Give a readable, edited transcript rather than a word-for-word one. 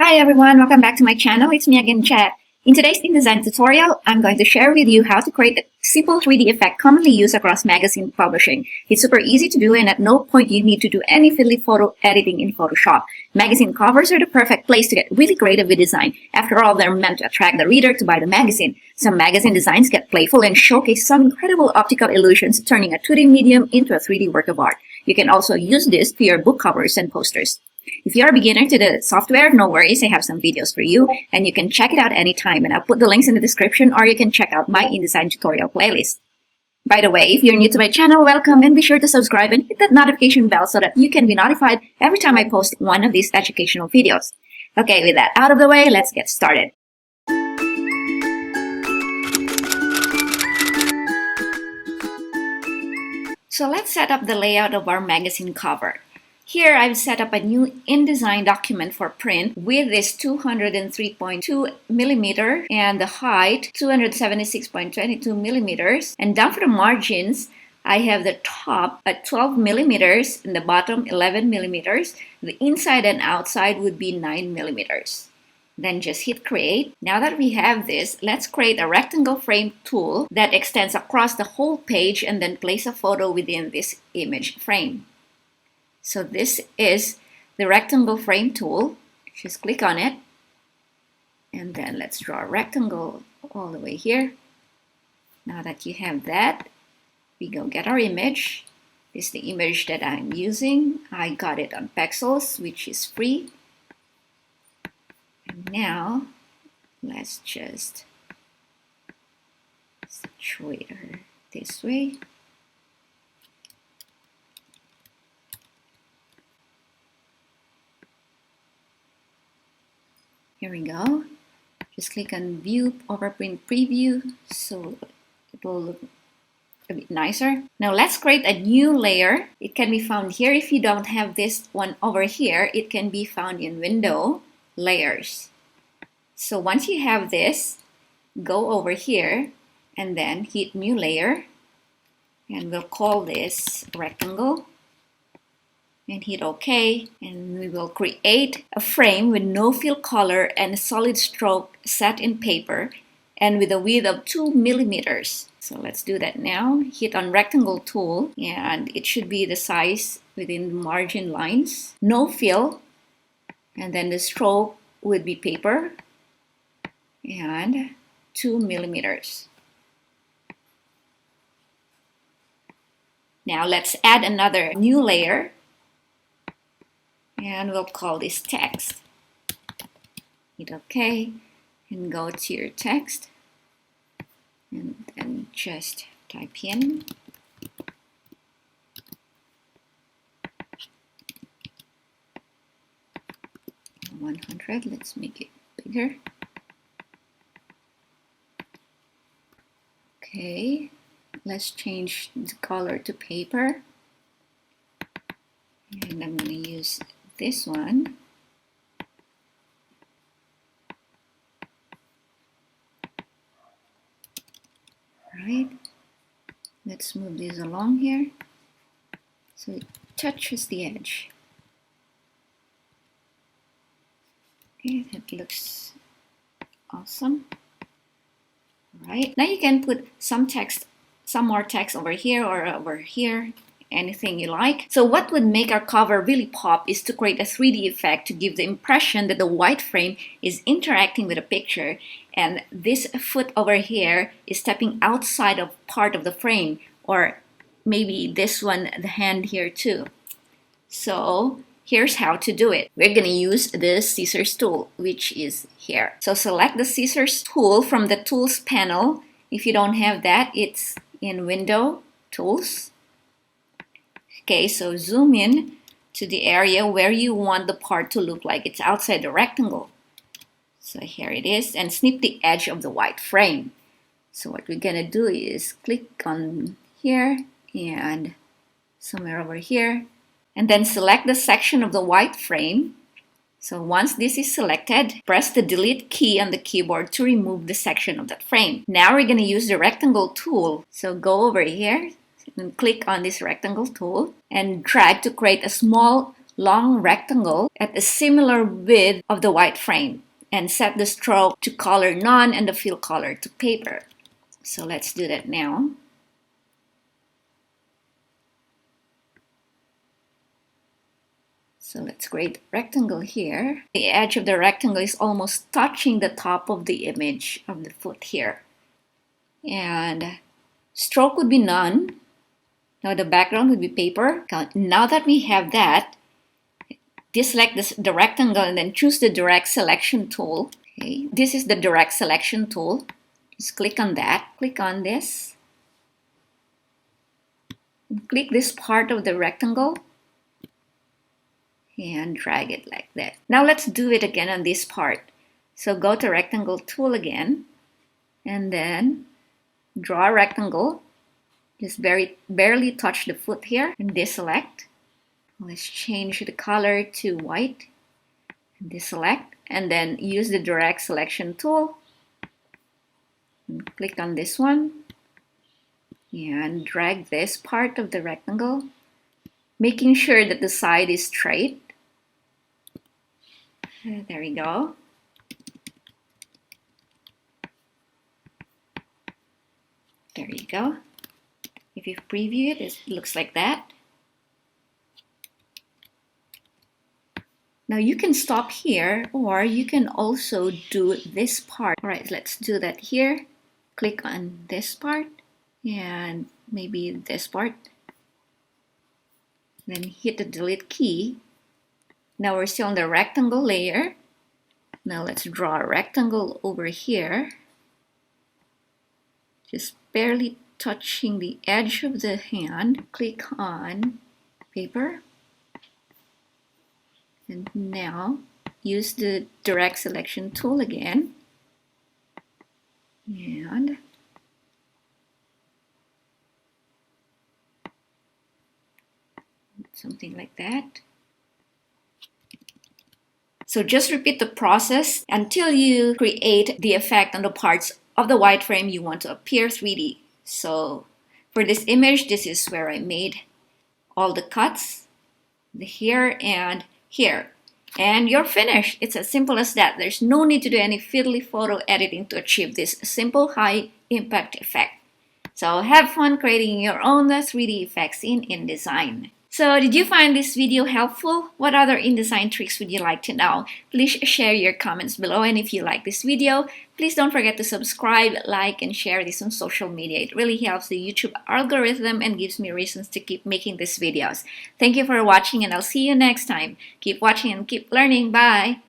Hi everyone, welcome back to my channel. It's me again, Chat. In today's InDesign tutorial, I'm going to share with you how to create a simple 3D effect commonly used across magazine publishing. It's super easy to do, and at no point you need to do any fiddly photo editing in Photoshop. Magazine covers are the perfect place to get really creative with design. After all, they're meant to attract the reader to buy the magazine. Some magazine designs get playful and showcase some incredible optical illusions, turning a 2D medium into a 3D work of art. You can also use this for your book covers and posters. If you're a beginner to the software, no worries, I have some videos for you, and you can check it out anytime, and I'll put the links in the description, or you can check out my InDesign tutorial playlist. By the way, if you're new to my channel, welcome, and be sure to subscribe and hit that notification bell so that you can be notified every time I post one of these educational videos. Okay, with that out of the way, let's get started. So let's set up the layout of our magazine cover. Here, I've set up a new InDesign document for print with this 203.2 millimeter and the height 276.22 millimeters. And down for the margins, I have the top at 12 millimeters and the bottom 11 millimeters. The inside and outside would be 9 millimeters. Then just hit create. Now that we have this, let's create a rectangle frame tool that extends across the whole page and then place a photo within this image frame. So this is the rectangle frame tool. Just click on it, and then let's draw a rectangle all the way here. Now that you have that, we go get our image. This is the image that I'm using. I got it on Pexels, which is free. And now let's just situate her this way. Here we go. Just click on View, Overprint Preview, so it will look a bit nicer. Now let's create a new layer. It can be found here. If you don't have this one over here, it can be found in Window, Layers. So once you have this, go over here and then hit New Layer, and we'll call this Rectangle. And hit OK, and we will create a frame with no fill color and a solid stroke set in paper and with a width of 2 millimeters. So let's do that now. Hit on rectangle tool, and it should be the size within the margin lines. No fill, and then the stroke would be paper and 2 millimeters. Now let's add another new layer. And we'll call this text. Hit OK and go to your text and then just type in "100." Let's make it bigger. Okay, let's change the color to paper, and I'm going to use this one. Right, let's move this along here so it touches the edge. Okay, that looks awesome. Right, now you can put some more text over here or over here, anything you like. So what would make our cover really pop is to create a 3D effect to give the impression that the white frame is interacting with a picture, and this foot over here is stepping outside of part of the frame, or maybe this one, the hand here too. So here's how to do it. We're going to use the scissors tool, which is here. So select the scissors tool from the tools panel. If you don't have that, it's in Window, Tools. Okay, so zoom in to the area where you want the part to look like it's outside the rectangle. So here it is, and snip the edge of the white frame. So what we're gonna do is click on here and somewhere over here, and then select the section of the white frame. So once this is selected, press the delete key on the keyboard to remove the section of that frame. Now we're gonna use the rectangle tool. So go over here and click on this rectangle tool and drag to create a small long rectangle at a similar width of the white frame and set the stroke to color none and the fill color to paper. So let's do that now. So let's create a rectangle here. The edge of the rectangle is almost touching the top of the image of the foot here. And stroke would be none. Now the background would be paper. Now that we have that, deselect the rectangle and then choose the direct selection tool. Okay, this is the direct selection tool. Just click on that. Click on this. And click this part of the rectangle. And drag it like that. Now let's do it again on this part. So go to rectangle tool again. And then draw a rectangle. Just barely touch the foot here. And deselect. Let's change the color to white. And deselect. And then use the direct selection tool. And click on this one. And drag this part of the rectangle. Making sure that the side is straight. There we go. There you go. If you preview it, it looks like that. Now you can stop here, or you can also do this part. All right, let's do that here. Click on this part and maybe this part. Then hit the delete key. Now we're still on the rectangle layer. Now let's draw a rectangle over here. Just barely touching the edge of the hand. Click on paper. And now use the direct selection tool again. And something like that. So just repeat the process until you create the effect on the parts of the white frame you want to appear 3D. So for this image, this is where I made all the cuts, the here and here. And you're finished. It's as simple as that. There's no need to do any fiddly photo editing to achieve this simple high impact effect. So have fun creating your own 3D effects in InDesign. So did you find this video helpful? What other InDesign tricks would you like to know? Please share your comments below, and if you like this video, please don't forget to subscribe, like, and share this on social media. It really helps the YouTube algorithm and gives me reasons to keep making these videos. Thank you for watching, and I'll see you next time. Keep watching and keep learning. Bye!